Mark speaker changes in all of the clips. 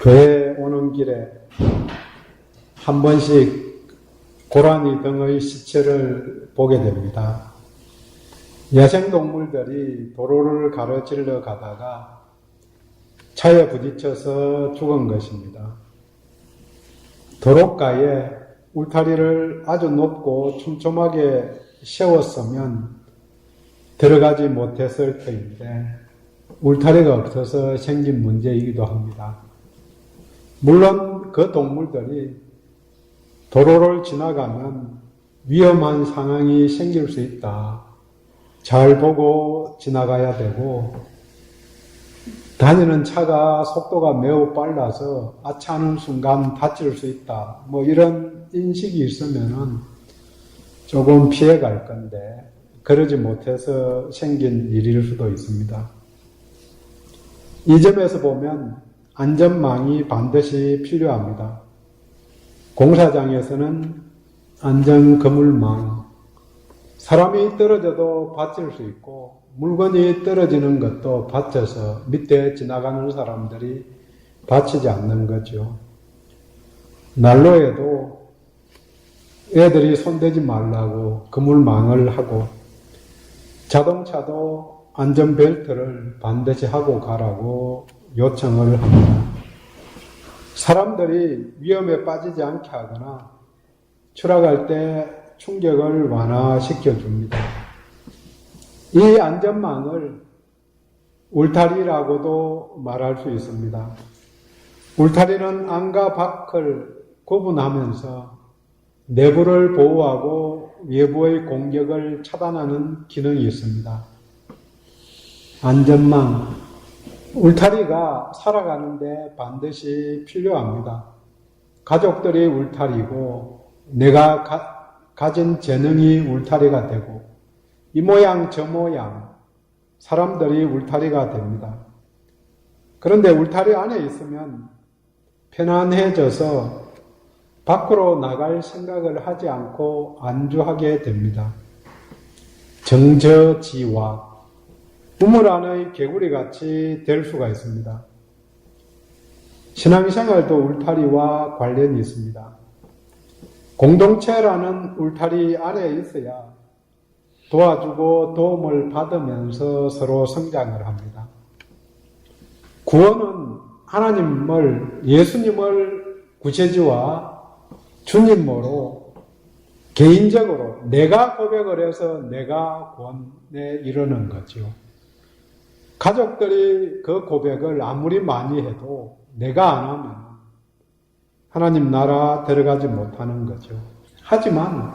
Speaker 1: 교회 오는 길에 한 번씩 고라니 등의 시체를 보게 됩니다. 야생동물들이 도로를 가로질러 가다가 차에 부딪혀서 죽은 것입니다. 도로가에 울타리를 아주 높고 촘촘하게 세웠으면 들어가지 못했을 터인데 울타리가 없어서 생긴 문제이기도 합니다. 물론 그 동물들이 도로를 지나가면 위험한 상황이 생길 수 있다. 잘 보고 지나가야 되고 다니는 차가 속도가 매우 빨라서 아차하는 순간 다칠 수 있다. 이런 인식이 있으면은 조금 피해갈 건데 그러지 못해서 생긴 일일 수도 있습니다. 이 점에서 보면 안전망이 반드시 필요합니다. 공사장에서는 안전그물망, 사람이 떨어져도 받칠 수 있고 물건이 떨어지는 것도 받쳐서 밑에 지나가는 사람들이 다치지 않는 거죠. 난로에도 애들이 손대지 말라고 그물망을 하고 자동차도 안전벨트를 반드시 하고 가라고 요청을 합니다. 사람들이 위험에 빠지지 않게 하거나 추락할 때 충격을 완화시켜 줍니다. 이 안전망을 울타리라고도 말할 수 있습니다. 울타리는 안과 밖을 구분하면서 내부를 보호하고 외부의 공격을 차단하는 기능이 있습니다. 안전망, 울타리가 살아가는데 반드시 필요합니다. 가족들이 울타리고 내가 가진 재능이 울타리가 되고 이 모양 저 모양 사람들이 울타리가 됩니다. 그런데 울타리 안에 있으면 편안해져서 밖으로 나갈 생각을 하지 않고 안주하게 됩니다. 정저지화, 우물 안의 개구리같이 될 수가 있습니다. 신앙생활도 울타리와 관련이 있습니다. 공동체라는 울타리 안에 있어야 도와주고 도움을 받으면서 서로 성장을 합니다. 구원은 하나님을, 예수님을 구세주와 주님으로 개인적으로 내가 고백을 해서 내가 구원에 이르는 거죠. 가족들이 그 고백을 아무리 많이 해도 내가 안 하면 하나님 나라 들어가지 못하는 거죠. 하지만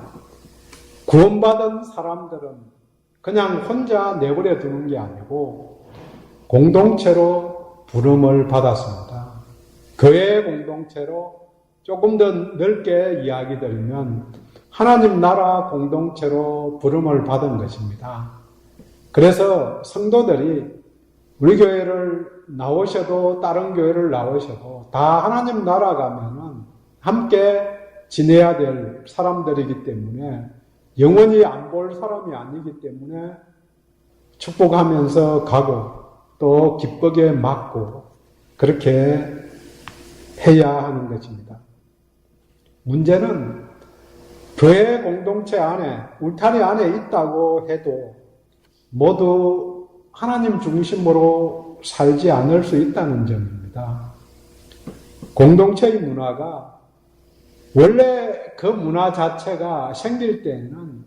Speaker 1: 구원받은 사람들은 그냥 혼자 내버려 두는 게 아니고 공동체로 부름을 받았습니다. 교회 공동체로 조금 더 넓게 이야기 드리면 하나님 나라 공동체로 부름을 받은 것입니다. 그래서 성도들이 우리 교회를 나오셔도 다른 교회를 나오셔도 다 하나님 나라 가면은 함께 지내야 될 사람들이기 때문에 영원히 안 볼 사람이 아니기 때문에 축복하면서 가고 또 기쁘게 맞고 그렇게 해야 하는 것입니다. 문제는 교회 공동체 안에 울타리 안에 있다고 해도 모두 하나님 중심으로 살지 않을 수 있다는 점입니다. 공동체의 문화가 원래 그 문화 자체가 생길 때에는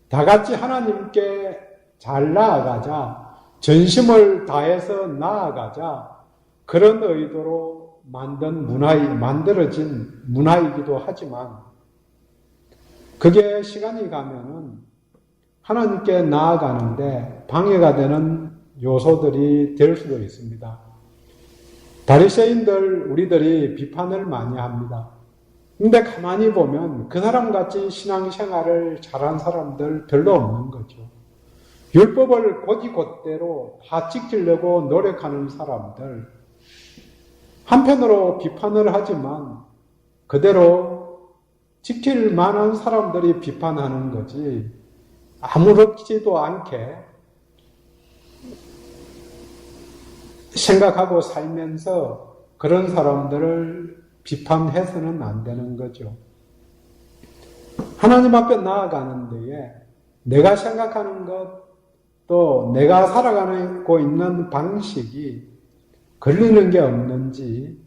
Speaker 1: 다 같이 하나님께 잘 나아가자, 전심을 다해서 나아가자 그런 의도로 만들어진 문화이기도 하지만 그게 시간이 가면은 하나님께 나아가는데 방해가 되는 요소들이 될 수도 있습니다. 바리새인들 우리들이 비판을 많이 합니다. 근데 가만히 보면 그 사람같이 신앙생활을 잘한 사람들 별로 없는 거죠. 율법을 곧이곧대로 다 지키려고 노력하는 사람들 한편으로 비판을 하지만 그대로 지킬 만한 사람들이 비판하는 거지 아무렇지도 않게 생각하고 살면서 그런 사람들을 비판해서는 안 되는 거죠. 하나님 앞에 나아가는 데에 내가 생각하는 것, 또 내가 살아가고 있는 방식이 걸리는 게 없는지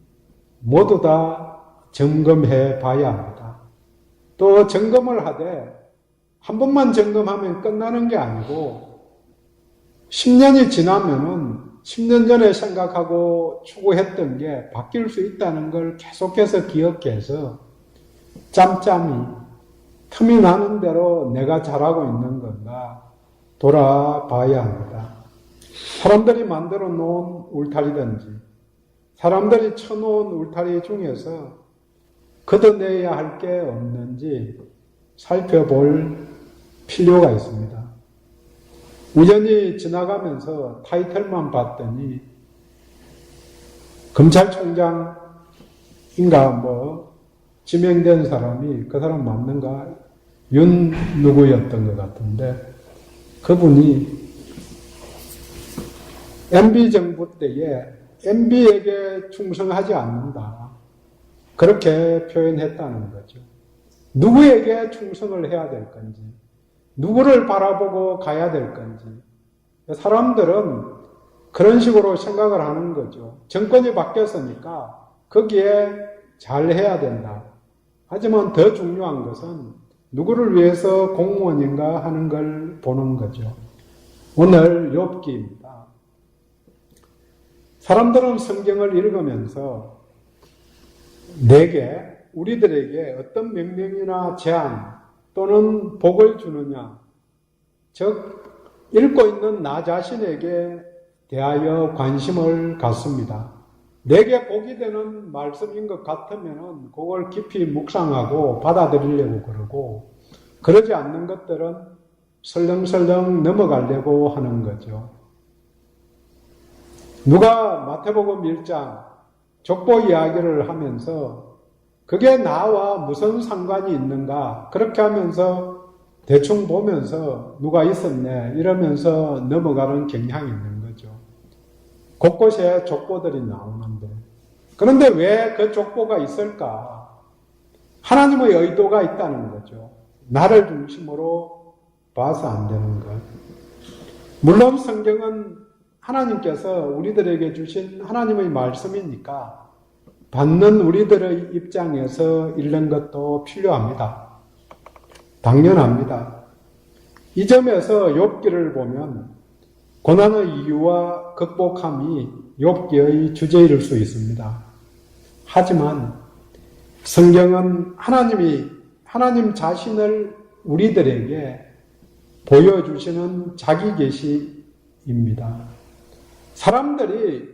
Speaker 1: 모두 다 점검해 봐야 합니다. 또 점검을 하되 한 번만 점검하면 끝나는 게 아니고 10년이 지나면은 10년 전에 생각하고 추구했던 게 바뀔 수 있다는 걸 계속해서 기억해서 짬짬이 틈이 나는 대로 내가 잘하고 있는 건가 돌아봐야 합니다. 사람들이 만들어 놓은 울타리든지 사람들이 쳐놓은 울타리 중에서 걷어내야 할 게 없는지 살펴볼 필요가 있습니다. 우연히 지나가면서 타이틀만 봤더니 검찰총장인가 지명된 사람이 그 사람 맞는가? 윤 누구였던 것 같은데 그분이 MB 정부 때에 MB에게 충성하지 않는다. 그렇게 표현했다는 거죠. 누구에게 충성을 해야 될 건지, 누구를 바라보고 가야 될 건지. 사람들은 그런 식으로 생각을 하는 거죠. 정권이 바뀌었으니까 거기에 잘해야 된다. 하지만 더 중요한 것은 누구를 위해서 공무원인가 하는 걸 보는 거죠. 오늘 욥기입니다. 사람들은 성경을 읽으면서 내게, 우리들에게 어떤 명령이나 제안 또는 복을 주느냐, 즉 읽고 있는 나 자신에게 대하여 관심을 갖습니다. 내게 복이 되는 말씀인 것 같으면 그걸 깊이 묵상하고 받아들이려고 그러고 그러지 않는 것들은 설렁설렁 넘어가려고 하는 거죠. 누가 마태복음 1장 족보 이야기를 하면서 그게 나와 무슨 상관이 있는가 그렇게 하면서 대충 보면서 누가 있었네 이러면서 넘어가는 경향이 있는 거죠. 곳곳에 족보들이 나오는데 그런데 왜 그 족보가 있을까? 하나님의 의도가 있다는 거죠. 나를 중심으로 봐서 안 되는 것. 물론 성경은 하나님께서 우리들에게 주신 하나님의 말씀이니까 받는 우리들의 입장에서 읽는 것도 필요합니다. 당연합니다. 이 점에서 욥기를 보면 고난의 이유와 극복함이 욥기의 주제일 수 있습니다. 하지만 성경은 하나님 자신을 우리들에게 보여주시는 자기 계시입니다. 사람들이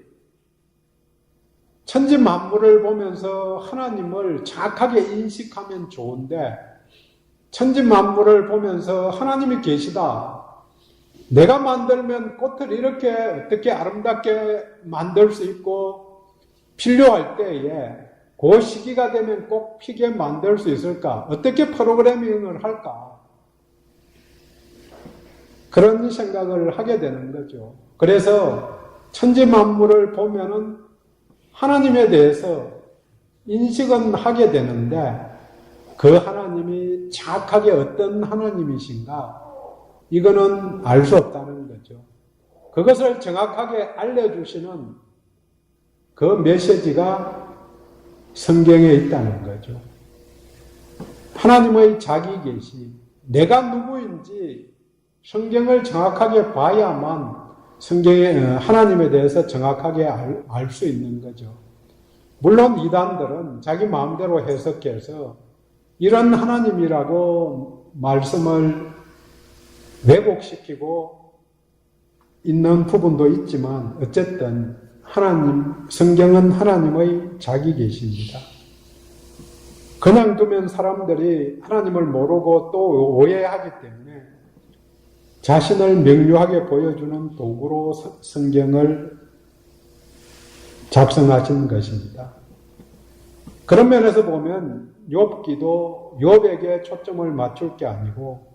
Speaker 1: 천지 만물을 보면서 하나님을 정확하게 인식하면 좋은데 천지 만물을 보면서 하나님이 계시다. 내가 만들면 꽃을 이렇게 어떻게 아름답게 만들 수 있고 필요할 때에 그 시기가 되면 꼭 피게 만들 수 있을까? 어떻게 프로그래밍을 할까? 그런 생각을 하게 되는 거죠. 그래서 천지 만물을 보면은 하나님에 대해서 인식은 하게 되는데 그 하나님이 정확하게 어떤 하나님이신가? 이거는 알 수 없다는 거죠. 그것을 정확하게 알려주시는 그 메시지가 성경에 있다는 거죠. 하나님의 자기 계시, 내가 누구인지 성경을 정확하게 봐야만 하나님에 대해서 정확하게 알 수 있는 거죠. 물론 이단들은 자기 마음대로 해석해서 이런 하나님이라고 말씀을 왜곡시키고 있는 부분도 있지만 어쨌든 성경은 하나님의 자기 계시입니다. 그냥 두면 사람들이 하나님을 모르고 또 오해하기 때문에 자신을 명료하게 보여주는 도구로 성경을 작성하신 것입니다. 그런 면에서 보면 욥기도 욥에게 초점을 맞출 게 아니고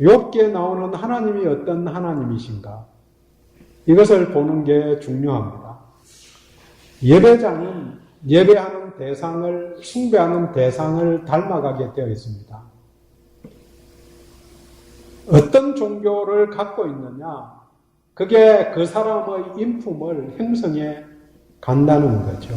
Speaker 1: 욥기에 나오는 하나님이 어떤 하나님이신가 이것을 보는 게 중요합니다. 예배자는 예배하는 대상을, 숭배하는 대상을 닮아가게 되어 있습니다. 어떤 종교를 갖고 있느냐, 그게 그 사람의 인품을 형성해 간다는 거죠.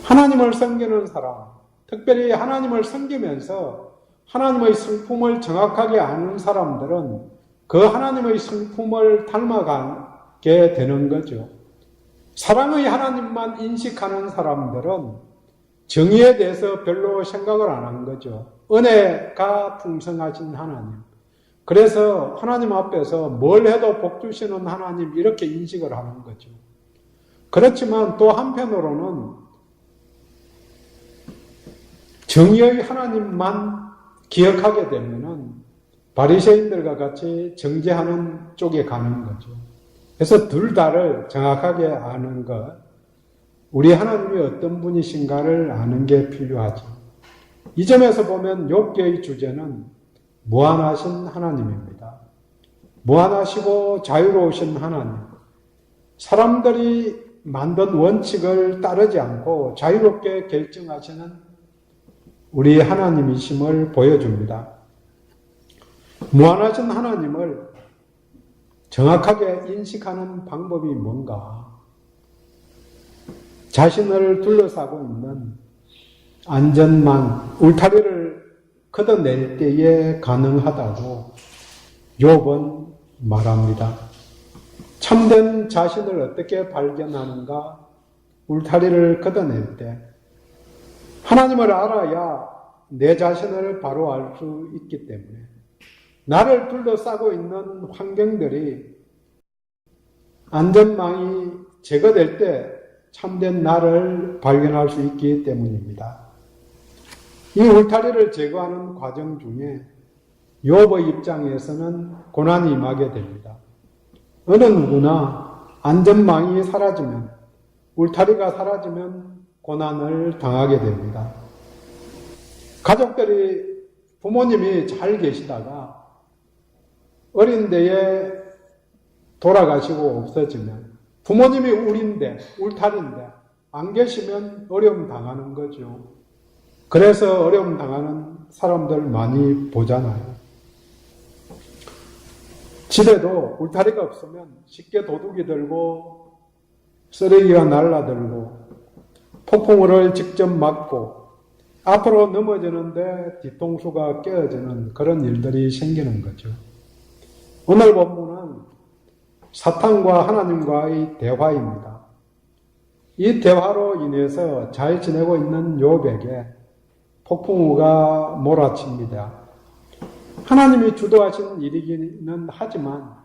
Speaker 1: 하나님을 섬기는 사람, 특별히 하나님을 섬기면서 하나님의 성품을 정확하게 아는 사람들은 그 하나님의 성품을 닮아가게 되는 거죠. 사랑의 하나님만 인식하는 사람들은 정의에 대해서 별로 생각을 안 한 거죠. 은혜가 풍성하신 하나님. 그래서 하나님 앞에서 뭘 해도 복 주시는 하나님 이렇게 인식을 하는 거죠. 그렇지만 또 한편으로는 정의의 하나님만 기억하게 되면은 바리새인들과 같이 정죄하는 쪽에 가는 거죠. 그래서 둘 다를 정확하게 아는 것, 우리 하나님이 어떤 분이신가를 아는 게 필요하죠. 이 점에서 보면 욥기의 주제는 무한하신 하나님입니다. 무한하시고 자유로우신 하나님, 사람들이 만든 원칙을 따르지 않고 자유롭게 결정하시는 우리 하나님이심을 보여줍니다. 무한하신 하나님을 정확하게 인식하는 방법이 뭔가? 자신을 둘러싸고 있는 안전망, 울타리를 걷어낼 때에 가능하다고 욥은 말합니다. 참된 자신을 어떻게 발견하는가? 울타리를 걷어낼 때 하나님을 알아야 내 자신을 바로 알 수 있기 때문에 나를 둘러싸고 있는 환경들이 안전망이 제거될 때 참된 나를 발견할 수 있기 때문입니다. 이 울타리를 제거하는 과정 중에 욥의 입장에서는 고난이 임하게 됩니다. 어느 누구나 안전망이 사라지면, 울타리가 사라지면 고난을 당하게 됩니다. 가족들이, 부모님이 잘 계시다가 어린 데에 돌아가시고 없어지면 부모님이 울타리인데 안 계시면 어려움 당하는 거죠. 그래서 어려움 당하는 사람들 많이 보잖아요. 집에도 울타리가 없으면 쉽게 도둑이 들고 쓰레기가 날라들고 폭풍우를 직접 맞고 앞으로 넘어지는데 뒤통수가 깨어지는 그런 일들이 생기는 거죠. 오늘 본문은 사탄과 하나님과의 대화입니다. 이 대화로 인해서 잘 지내고 있는 욥에게 폭풍우가 몰아칩니다. 하나님이 주도하신 일이기는 하지만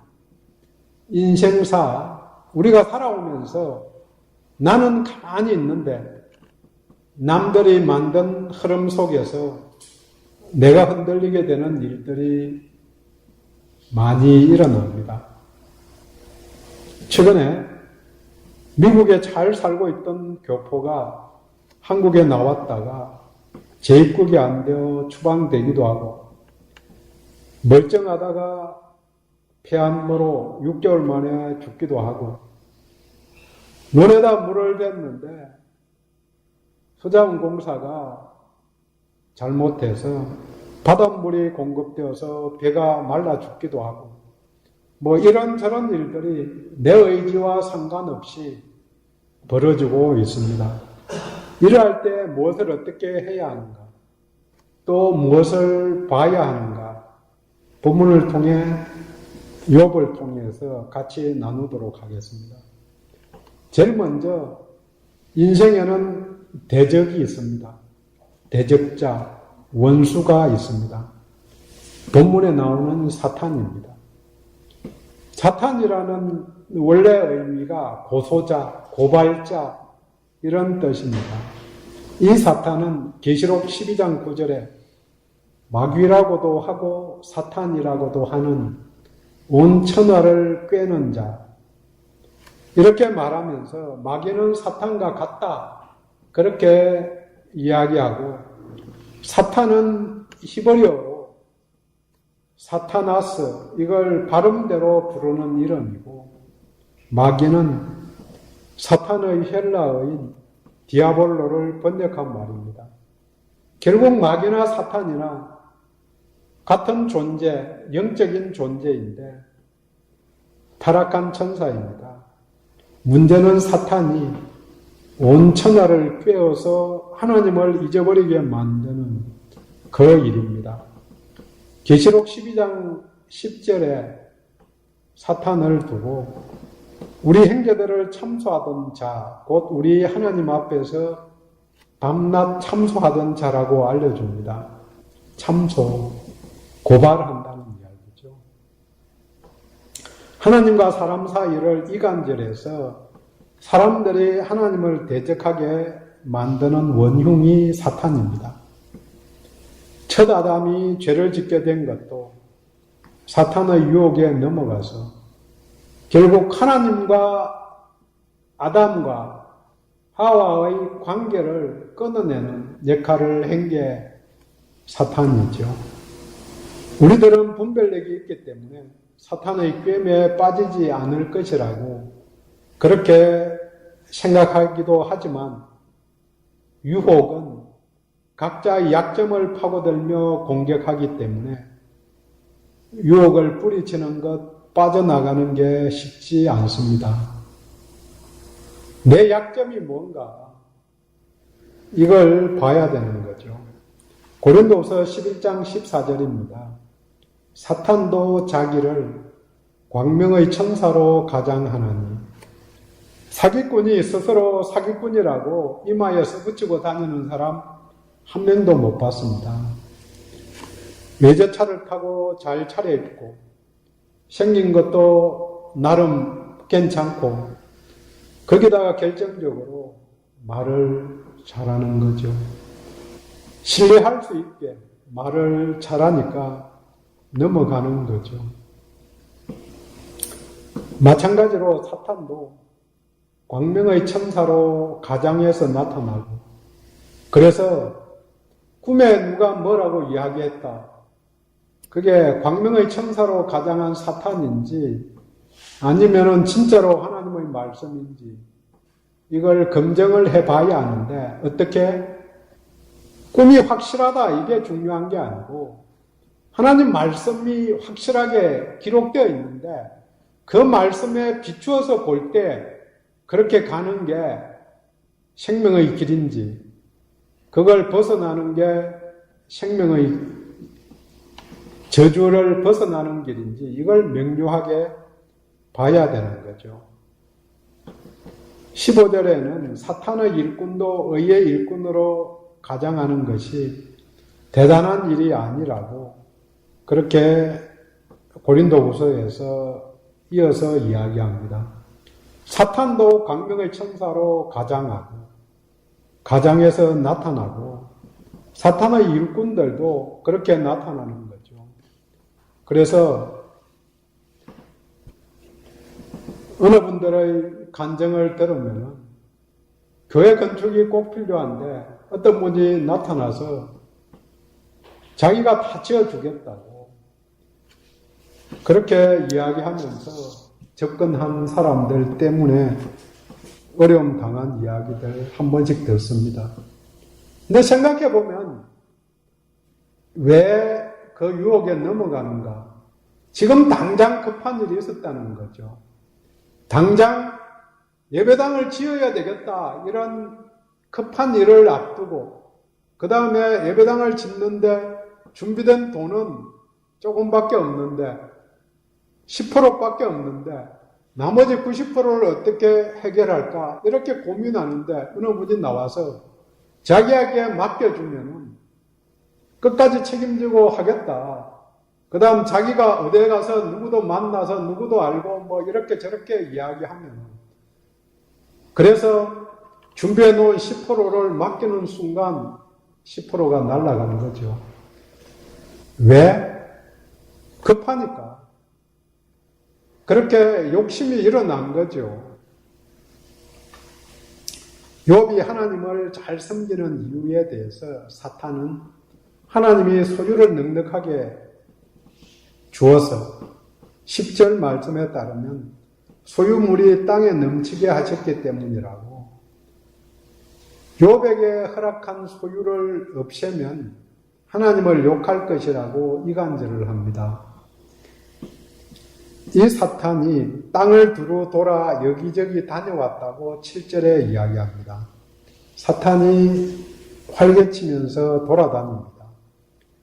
Speaker 1: 인생사, 우리가 살아오면서 나는 가만히 있는데 남들이 만든 흐름 속에서 내가 흔들리게 되는 일들이 많이 일어납니다. 최근에 미국에 잘 살고 있던 교포가 한국에 나왔다가 재입국이 안 되어 추방되기도 하고 멀쩡하다가 폐암으로 6개월 만에 죽기도 하고 논에다 물을 댔는데 수자원공사가 잘못해서 바닷물이 공급되어서 배가 말라 죽기도 하고 이런저런 일들이 내 의지와 상관없이 벌어지고 있습니다. 이러할 때 무엇을 어떻게 해야 하는가? 또 무엇을 봐야 하는가? 본문을 통해 욥을 통해서 같이 나누도록 하겠습니다. 제일 먼저 인생에는 대적이 있습니다. 대적자, 원수가 있습니다. 본문에 나오는 사탄입니다. 사탄이라는 원래 의미가 고소자, 고발자 이런 뜻입니다. 이 사탄은 계시록 12장 9절에 마귀라고도 하고 사탄이라고도 하는 온 천하를 꿰는 자, 이렇게 말하면서 마귀는 사탄과 같다 그렇게 이야기하고, 사탄은 히브리어로 사타나스, 이걸 발음대로 부르는 이름이고, 마귀는 사탄의 헬라어인 디아볼로를 번역한 말입니다. 결국 마귀나 사탄이나 같은 존재, 영적인 존재인데 타락한 천사입니다. 문제는 사탄이 온 천하를 꿰어서 하나님을 잊어버리게 만드는 그 일입니다. 계시록 12장 10절에 사탄을 두고 우리 형제들을 참소하던 자, 곧 우리 하나님 앞에서 밤낮 참소하던 자라고 알려줍니다. 참소, 고발한다는 이야기죠. 하나님과 사람 사이를 이간질해서 사람들이 하나님을 대적하게 만드는 원흉이 사탄입니다. 첫 아담이 죄를 짓게 된 것도 사탄의 유혹에 넘어가서 결국 하나님과 아담과 하와의 관계를 끊어내는 역할을 한 게 사탄이죠. 우리들은 분별력이 있기 때문에 사탄의 꿰매에 빠지지 않을 것이라고 그렇게 생각하기도 하지만 유혹은 각자의 약점을 파고들며 공격하기 때문에 유혹을 뿌리치는 것, 빠져나가는 게 쉽지 않습니다. 내 약점이 뭔가 이걸 봐야 되는 거죠. 고린도후서 11장 14절입니다. 사탄도 자기를 광명의 천사로 가장하나니 사기꾼이 스스로 사기꾼이라고 이마에 써붙이고 다니는 사람 한 명도 못 봤습니다. 외제차를 타고 잘 차려입고 생긴 것도 나름 괜찮고 거기다가 결정적으로 말을 잘하는 거죠. 신뢰할 수 있게 말을 잘하니까 넘어가는 거죠. 마찬가지로 사탄도 광명의 천사로 가장해서 나타나고 그래서 꿈에 누가 뭐라고 이야기했다. 그게 광명의 천사로 가장한 사탄인지 아니면은 진짜로 하나님의 말씀인지 이걸 검증을 해봐야 하는데 어떻게? 꿈이 확실하다 이게 중요한 게 아니고 하나님 말씀이 확실하게 기록되어 있는데 그 말씀에 비추어서 볼 때 그렇게 가는 게 생명의 길인지 그걸 벗어나는 게 생명의 저주를 벗어나는 길인지 이걸 명료하게 봐야 되는 거죠. 15절에는 사탄의 일꾼도 의의 일꾼으로 가장하는 것이 대단한 일이 아니라고 그렇게 고린도후서에서 이어서 이야기합니다. 사탄도 광명의 천사로 가장하고 가장해서 나타나고 사탄의 일꾼들도 그렇게 나타나는 거죠. 그래서 어느 분들의 간증을 들으면 교회 건축이 꼭 필요한데 어떤 분이 나타나서 자기가 다 지어주겠다고 그렇게 이야기하면서 접근한 사람들 때문에 어려움 당한 이야기들 한 번씩 듣습니다. 근데 생각해보면 왜 그 유혹에 넘어가는가? 지금 당장 급한 일이 있었다는 거죠. 당장 예배당을 지어야 되겠다 이런 급한 일을 앞두고 그 다음에 예배당을 짓는데 준비된 돈은 조금밖에 없는데 10%밖에 없는데 나머지 90%를 어떻게 해결할까 이렇게 고민하는데 어느 분이 나와서 자기에게 맡겨주면 끝까지 책임지고 하겠다. 그 다음 자기가 어디에 가서 누구도 만나서 누구도 알고 뭐 이렇게 저렇게 이야기하면 그래서 준비해 놓은 10%를 맡기는 순간 10%가 날아가는 거죠. 왜? 급하니까. 그렇게 욕심이 일어난 거죠. 욥이 하나님을 잘 섬기는 이유에 대해서 사탄은 하나님이 소유를 넉넉하게 주어서 10절 말씀에 따르면 소유물이 땅에 넘치게 하셨기 때문이라고. 욥에게 허락한 소유를 없애면 하나님을 욕할 것이라고 이간질을 합니다. 이 사탄이 땅을 두루 돌아 여기저기 다녀왔다고 7절에 이야기합니다. 사탄이 활개치면서 돌아다닙니다.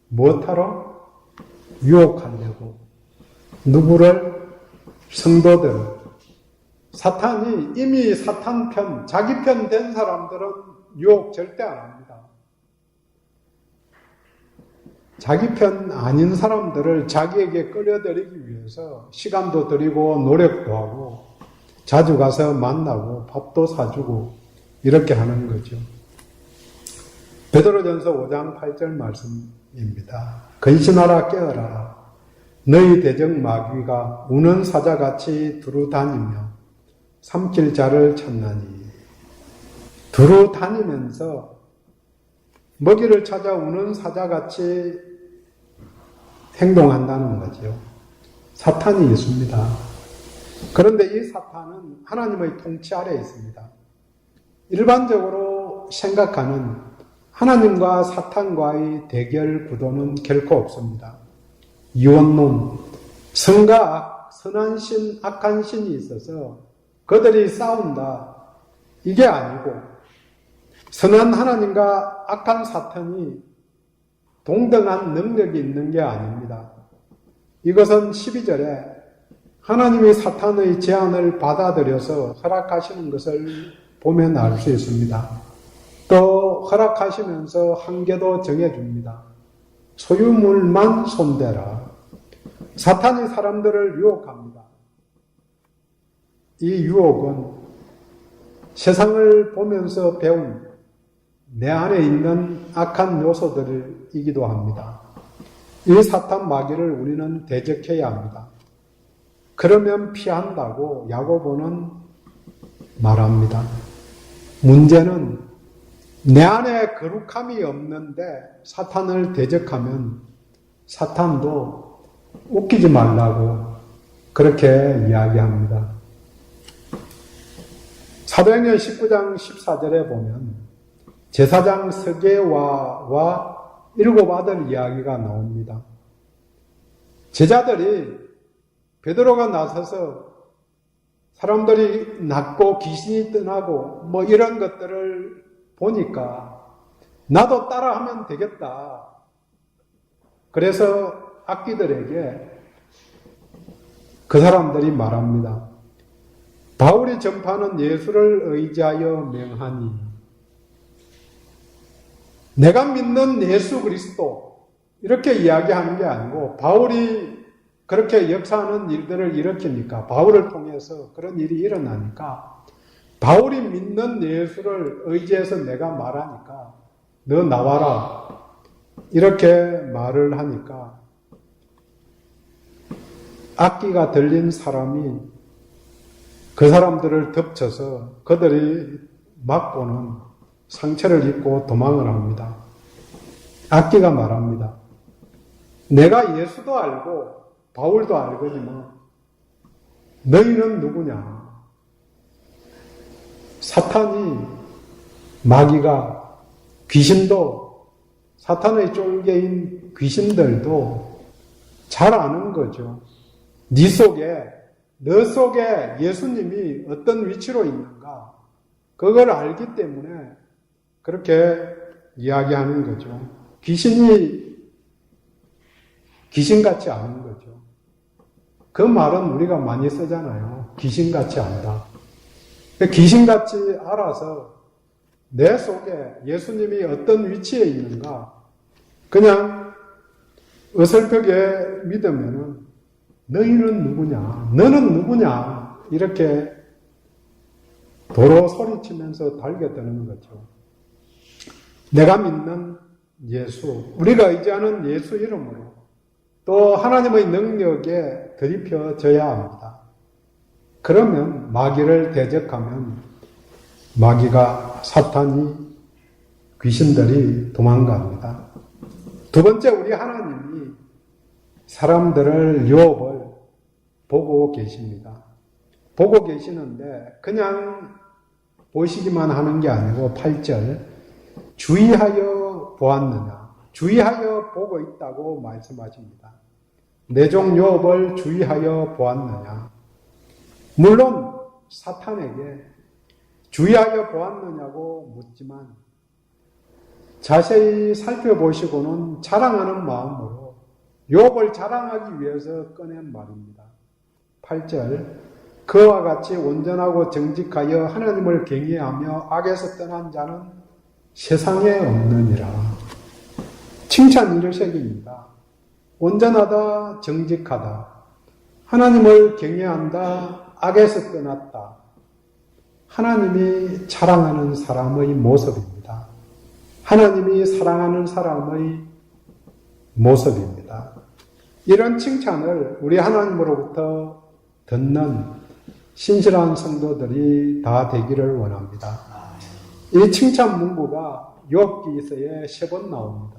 Speaker 1: 무엇하러? 유혹하려고. 누구를? 성도들을. 사탄이 이미 사탄 편, 자기 편 된 사람들은 유혹 절대 안 합니다. 자기 편 아닌 사람들을 자기에게 끌어들이기 위해서 시간도 들이고 노력도 하고 자주 가서 만나고 밥도 사주고 이렇게 하는 거죠. 베드로전서 5장 8절 말씀입니다. 근신하라 깨어라. 너희 대적 마귀가 우는 사자같이 두루 다니며 삼킬 자를 찾나니. 두루 다니면서 먹이를 찾아 우는 사자같이 행동한다는 거죠. 사탄이 있습니다. 그런데 이 사탄은 하나님의 통치 아래에 있습니다. 일반적으로 생각하는 하나님과 사탄과의 대결 구도는 결코 없습니다. 이원론, 선과 악, 선한 신, 악한 신이 있어서 그들이 싸운다. 이게 아니고 선한 하나님과 악한 사탄이 동등한 능력이 있는 게 아닙니다. 이것은 12절에 하나님이 사탄의 제안을 받아들여서 허락하시는 것을 보면 알 수 있습니다. 또 허락하시면서 한계도 정해줍니다. 소유물만 손대라. 사탄이 사람들을 유혹합니다. 이 유혹은 세상을 보면서 배운 내 안에 있는 악한 요소들이기도 합니다. 이 사탄 마귀를 우리는 대적해야 합니다. 그러면 피한다고 야고보는 말합니다. 문제는 내 안에 거룩함이 없는데 사탄을 대적하면 사탄도 웃기지 말라고 그렇게 이야기합니다. 사도행전 19장 14절에 보면 제사장 스게와와 7 아들 이야기가 나옵니다. 제자들이 베드로가 나서서 사람들이 낫고 귀신이 떠나고 뭐 이런 것들을 보니까 나도 따라하면 되겠다. 그래서 악기들에게 그 사람들이 말합니다. 바울이 전파하는 예수를 의지하여 명하니 내가 믿는 예수 그리스도 이렇게 이야기하는 게 아니고 바울이 그렇게 역사하는 일들을 일으키니까 바울을 통해서 그런 일이 일어나니까 바울이 믿는 예수를 의지해서 내가 말하니까 너 나와라 이렇게 말을 하니까 악기가 들린 사람이 그 사람들을 덮쳐서 그들이 맞고는 상처를 입고 도망을 합니다. 악기가 말합니다. 내가 예수도 알고 바울도 알거니와 너희는 누구냐? 사탄이 마귀가 귀신도 사탄의 쫄개인 귀신들도 잘 아는 거죠. 너 속에 예수님이 어떤 위치로 있는가 그걸 알기 때문에 그렇게 이야기하는 거죠. 귀신이 귀신같이 아는 거죠. 그 말은 우리가 많이 쓰잖아요. 귀신같이 안다. 귀신같이 알아서 내 속에 예수님이 어떤 위치에 있는가 그냥 어설프게 믿으면은 너희는 누구냐? 너는 누구냐? 이렇게 도로 소리치면서 달겨드는 거죠. 내가 믿는 예수, 우리가 의지하는 예수 이름으로 또 하나님의 능력에 들이펴져야 합니다. 그러면 마귀를 대적하면 마귀가 사탄이 귀신들이 도망갑니다. 두 번째 우리 하나님이 사람들을 유업을 보고 계십니다. 보고 계시는데 그냥 보시기만 하는 게 아니고 8절 주의하여 보았느냐, 주의하여 보고 있다고 말씀하십니다. 내 종 욥을 주의하여 보았느냐. 물론 사탄에게 주의하여 보았느냐고 묻지만 자세히 살펴보시고는 자랑하는 마음으로 욥을 자랑하기 위해서 꺼낸 말입니다. 8절 그와 같이 온전하고 정직하여 하나님을 경외하며 악에서 떠난 자는 세상에 없느니라. 칭찬 1색입니다. 온전하다, 정직하다, 하나님을 경외한다, 악에서 떠났다. 하나님이 자랑하는 사람의 모습입니다. 하나님이 사랑하는 사람의 모습입니다. 이런 칭찬을 우리 하나님으로부터 듣는 신실한 성도들이 다 되기를 원합니다. 이 칭찬 문구가 욥기서에 3번 나옵니다.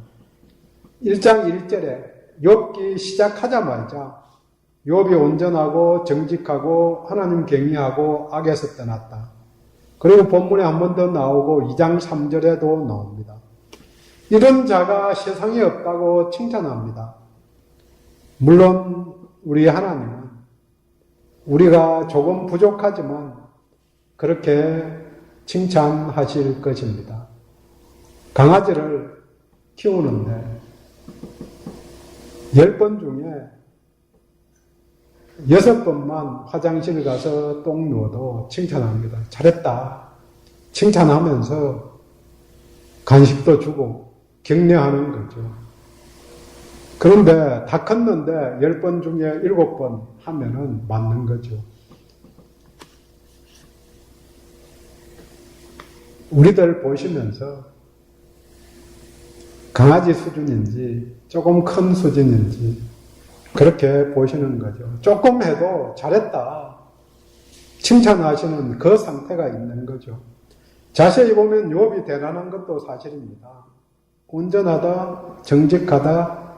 Speaker 1: 1장 1절에 욥기 시작하자마자 욥이 온전하고 정직하고 하나님 경외하고 악에서 떠났다. 그리고 본문에 한 번 더 나오고 2장 3절에도 나옵니다. 이런 자가 세상에 없다고 칭찬합니다. 물론 우리 하나님은 우리가 조금 부족하지만 그렇게 칭찬하실 것입니다. 강아지를 키우는데 10번 중에 6번만 화장실 가서 똥 누워도 칭찬합니다. 잘했다. 칭찬하면서 간식도 주고 격려하는 거죠. 그런데 다 컸는데 10번 중에 7번 하면은 맞는 거죠. 우리들 보시면서 강아지 수준인지 조금 큰 수준인지 그렇게 보시는 거죠. 조금 해도 잘했다. 칭찬하시는 그 상태가 있는 거죠. 자세히 보면 욥이 대단한 것도 사실입니다. 온전하다, 정직하다,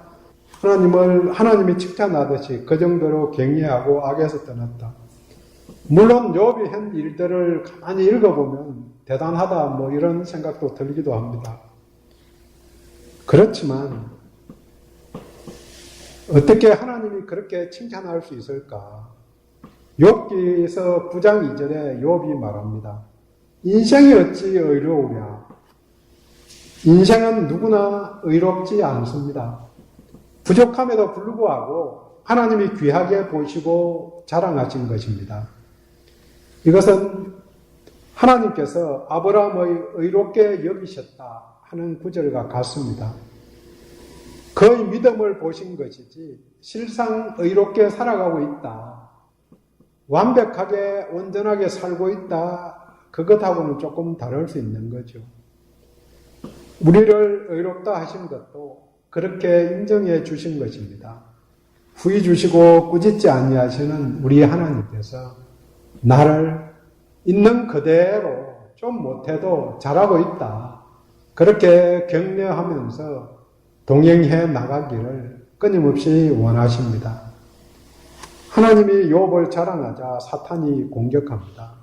Speaker 1: 하나님이 칭찬하듯이 그 정도로 경외하고 악에서 떠났다. 물론 욥이 한 일들을 가만히 읽어보면 대단하다 뭐 이런 생각도 들기도 합니다. 그렇지만 어떻게 하나님이 그렇게 칭찬할 수 있을까? 욥기서 9장 2절에 욥이 말합니다. 인생이 어찌 의로우랴. 인생은 누구나 의롭지 않습니다. 부족함에도 불구하고 하나님이 귀하게 보시고 자랑하신 것입니다. 이것은 하나님께서 아브라함의 의롭게 여기셨다 하는 구절과 같습니다. 그의 믿음을 보신 것이지 실상 의롭게 살아가고 있다, 완벽하게 온전하게 살고 있다, 그것하고는 조금 다를 수 있는 거죠. 우리를 의롭다 하신 것도 그렇게 인정해 주신 것입니다. 후히 주시고 꾸짖지 아니하시는 우리 하나님께서 나를 있는 그대로 좀 못해도 잘하고 있다, 그렇게 격려하면서 동행해 나가기를 끊임없이 원하십니다. 하나님이 욥을 자랑하자 사탄이 공격합니다.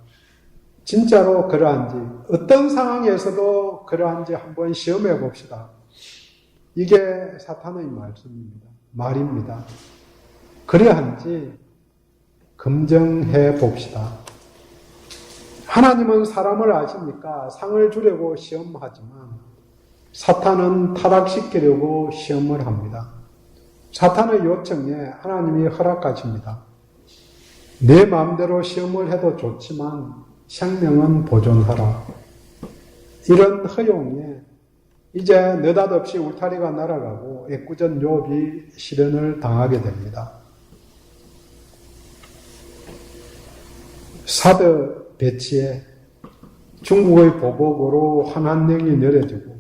Speaker 1: 진짜로 그러한지, 어떤 상황에서도 그러한지 한번 시험해 봅시다. 이게 사탄의 말입니다. 그러한지 검증해 봅시다. 하나님은 사람을 아시니까 상을 주려고 시험하지만 사탄은 타락시키려고 시험을 합니다. 사탄의 요청에 하나님이 허락하십니다. 내 마음대로 시험을 해도 좋지만 생명은 보존하라. 이런 허용에 이제 느닷없이 울타리가 날아가고 애꿎은 욥이 시련을 당하게 됩니다. 사드 배치에 중국의 보복으로 한한령이 내려지고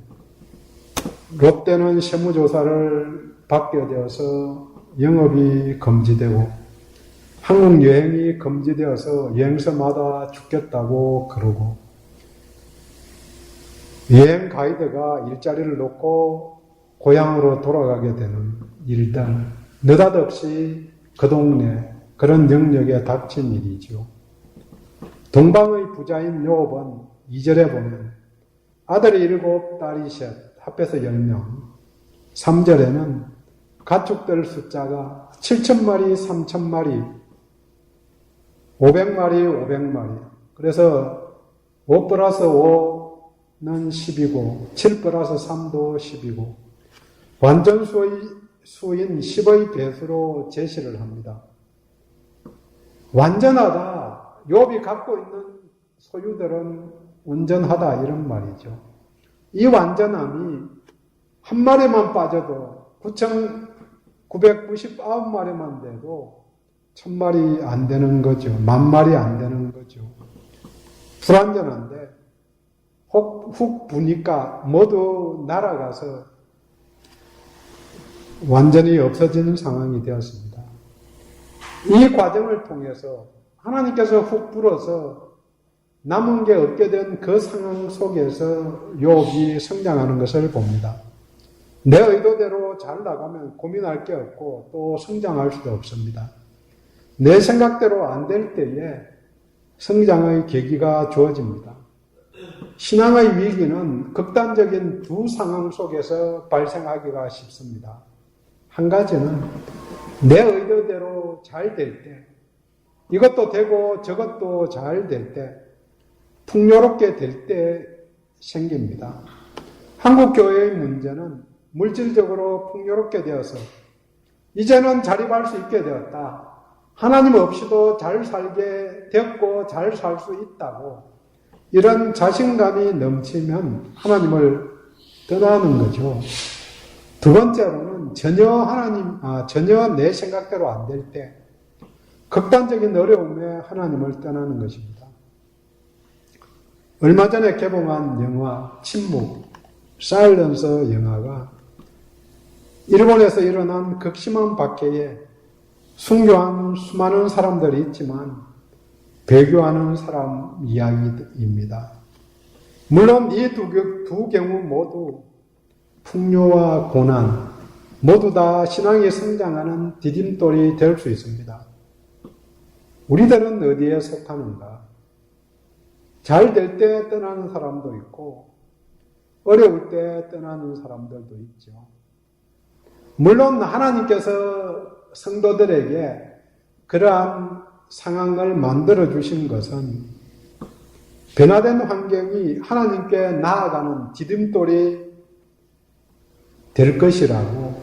Speaker 1: 롯데는 세무조사를 받게 되어서 영업이 금지되고 한국 여행이 금지되어서 여행사마다 죽겠다고 그러고 여행 가이드가 일자리를 놓고 고향으로 돌아가게 되는 일들, 느닷없이 그 동네 그런 영역에 닥친 일이죠. 동방의 부자인 욥은 2절에 보면 아들이 7, 딸이 셋, 합해서 10명. 3절에는 가축들 숫자가 7,000마리, 3,000마리, 500마리, 500마리. 그래서 5 플러스 5는 10이고 7 플러스 3도 10이고 완전 수인 10의 배수로 제시를 합니다. 완전하다. 욥이 갖고 있는 소유들은 온전하다 이런 말이죠. 이 완전함이 한 마리만 빠져도 9,999마리만 돼도 1,000마리 안 되는 거죠. 10,000마리 안 되는 거죠. 불완전한데 훅 부니까 모두 날아가서 완전히 없어지는 상황이 되었습니다. 이 과정을 통해서 하나님께서 훅 불어서 남은 게 없게 된 그 상황 속에서 욥이 성장하는 것을 봅니다. 내 의도대로 잘 나가면 고민할 게 없고 또 성장할 수도 없습니다. 내 생각대로 안 될 때에 성장의 계기가 주어집니다. 신앙의 위기는 극단적인 두 상황 속에서 발생하기가 쉽습니다. 한 가지는 내 의도대로 잘 될 때, 이것도 되고 저것도 잘 될 때, 풍요롭게 될 때 생깁니다. 한국 교회의 문제는 물질적으로 풍요롭게 되어서 이제는 자립할 수 있게 되었다. 하나님 없이도 잘 살게 되었고 잘 살 수 있다고 이런 자신감이 넘치면 하나님을 떠나는 거죠. 두 번째로는 전혀 내 생각대로 안 될 때 극단적인 어려움에 하나님을 떠나는 것입니다. 얼마 전에 개봉한 영화 침묵, 사일런서 영화가 일본에서 일어난 극심한 박해에 순교한 수많은 사람들이 있지만 배교하는 사람 이야기입니다. 물론 이 두 경우 모두 풍요와 고난 모두 다 신앙이 성장하는 디딤돌이 될 수 있습니다. 우리들은 어디에 속하는가? 잘 될 때 떠나는 사람도 있고 어려울 때 떠나는 사람들도 있죠. 물론 하나님께서 성도들에게 그러한 상황을 만들어 주신 것은 변화된 환경이 하나님께 나아가는 디딤돌이 될 것이라고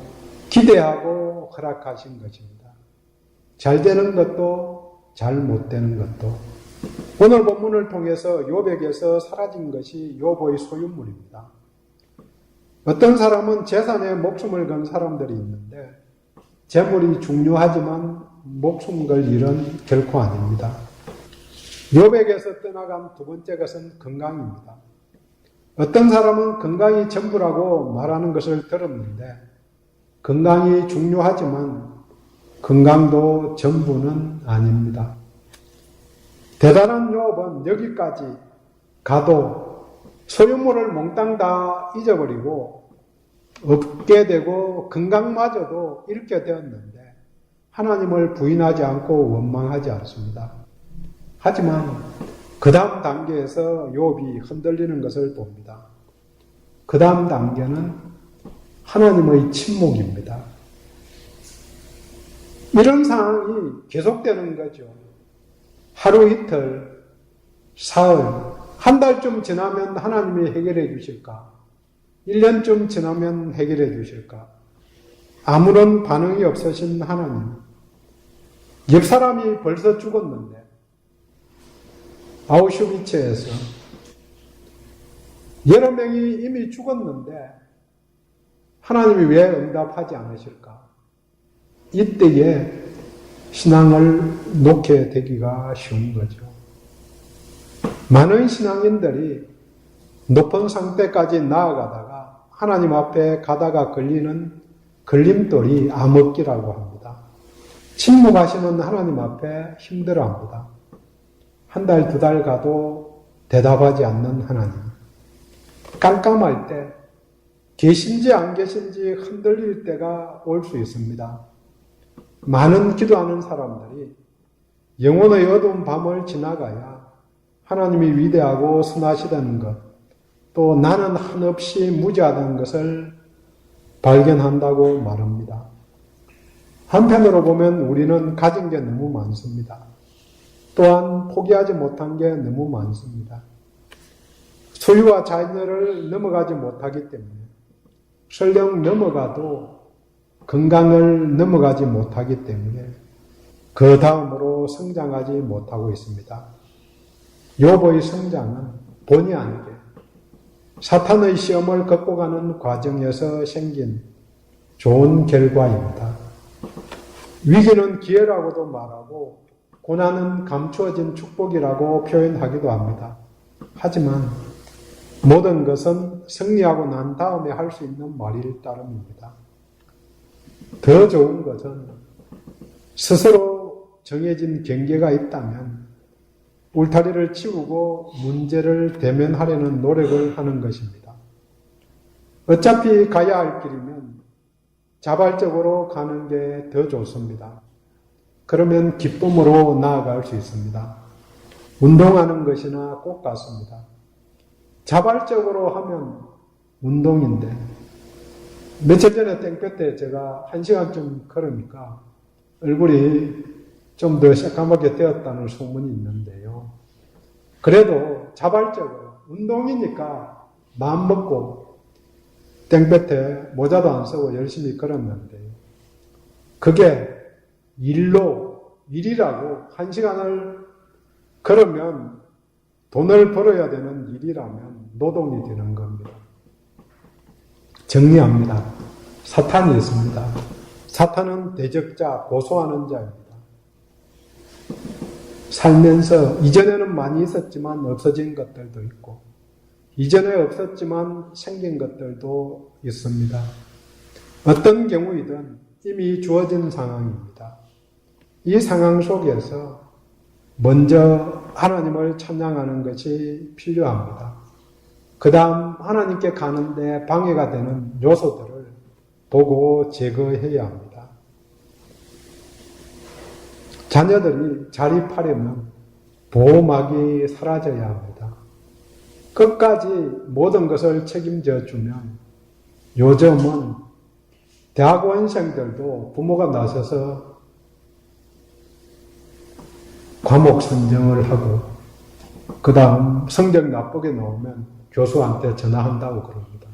Speaker 1: 기대하고 허락하신 것입니다. 잘 되는 것도 잘 못 되는 것도 오늘 본문을 통해서 욥에게서 사라진 것이 욥의 소유물입니다. 어떤 사람은 재산에 목숨을 건 사람들이 있는데 재물이 중요하지만 목숨 걸 일은 결코 아닙니다. 욥에게서 떠나간 두 번째 것은 건강입니다. 어떤 사람은 건강이 전부라고 말하는 것을 들었는데 건강이 중요하지만 건강도 전부는 아닙니다. 대단한 욥은 여기까지 가도 소유물을 몽땅 다 잊어버리고 없게 되고 건강마저도 잃게 되었는데 하나님을 부인하지 않고 원망하지 않습니다. 하지만 그 다음 단계에서 욥이 흔들리는 것을 봅니다. 그 다음 단계는 하나님의 침묵입니다. 이런 상황이 계속되는 거죠. 하루 이틀, 사흘, 한 달쯤 지나면 하나님이 해결해 주실까? 1년쯤 지나면 해결해 주실까? 아무런 반응이 없으신 하나님. 옆 사람이 벌써 죽었는데 아우슈비츠에서 여러 명이 이미 죽었는데 하나님이 왜 응답하지 않으실까? 이때에 신앙을 놓게 되기가 쉬운 거죠. 많은 신앙인들이 높은 상태까지 나아가다가 하나님 앞에 가다가 걸리는 걸림돌이 암흑기라고 합니다. 침묵하시는 하나님 앞에 힘들어합니다. 한 달, 두 달 가도 대답하지 않는 하나님. 깜깜할 때 계신지 안 계신지 흔들릴 때가 올 수 있습니다. 많은 기도하는 사람들이 영혼의 어두운 밤을 지나가야 하나님이 위대하고 선하시다는 것, 또 나는 한없이 무지하다는 것을 발견한다고 말합니다. 한편으로 보면 우리는 가진 게 너무 많습니다. 또한 포기하지 못한 게 너무 많습니다. 소유와 자녀를 넘어가지 못하기 때문에 설령 넘어가도 건강을 넘어가지 못하기 때문에 그 다음으로 성장하지 못하고 있습니다. 욥의 성장은 본의 아니게 사탄의 시험을 극복하는 과정에서 생긴 좋은 결과입니다. 위기는 기회라고도 말하고 고난은 감추어진 축복이라고 표현하기도 합니다. 하지만 모든 것은 승리하고 난 다음에 할 수 있는 말일 따름입니다. 더 좋은 것은 스스로 정해진 경계가 있다면 울타리를 치우고 문제를 대면하려는 노력을 하는 것입니다. 어차피 가야 할 길이면 자발적으로 가는 게 더 좋습니다. 그러면 기쁨으로 나아갈 수 있습니다. 운동하는 것이나 꼭 같습니다. 자발적으로 하면 운동인데 며칠 전에 땡볕 때 제가 1시간쯤 걸으니까 얼굴이 좀 더 새까맣게 되었다는 소문이 있는데요. 그래도 자발적으로 운동이니까 마음 먹고 땡볕에 모자도 안 쓰고 열심히 걸었는데요. 그게 일이라고 1시간을 걸으면 돈을 벌어야 되는 일이라면 노동이 되는 겁니다. 정리합니다. 사탄이 있습니다. 사탄은 대적자, 고소하는 자입니다. 살면서 이전에는 많이 있었지만 없어진 것들도 있고 이전에 없었지만 생긴 것들도 있습니다. 어떤 경우이든 이미 주어진 상황입니다. 이 상황 속에서 먼저 하나님을 찬양하는 것이 필요합니다. 그 다음 하나님께 가는데 방해가 되는 요소들을 보고 제거해야 합니다. 자녀들이 자립하려면 보호막이 사라져야 합니다. 끝까지 모든 것을 책임져 주면 요즘은 대학원생들도 부모가 나서서 과목 선정을 하고 그 다음 성적 나쁘게 나오면 교수한테 전화한다고 그럽니다.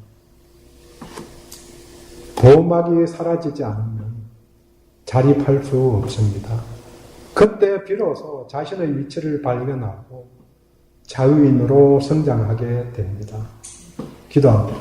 Speaker 1: 보호막이 사라지지 않으면 자립할 수 없습니다. 그때 비로소 자신의 위치를 발견하고 자유인으로 성장하게 됩니다. 기도합니다.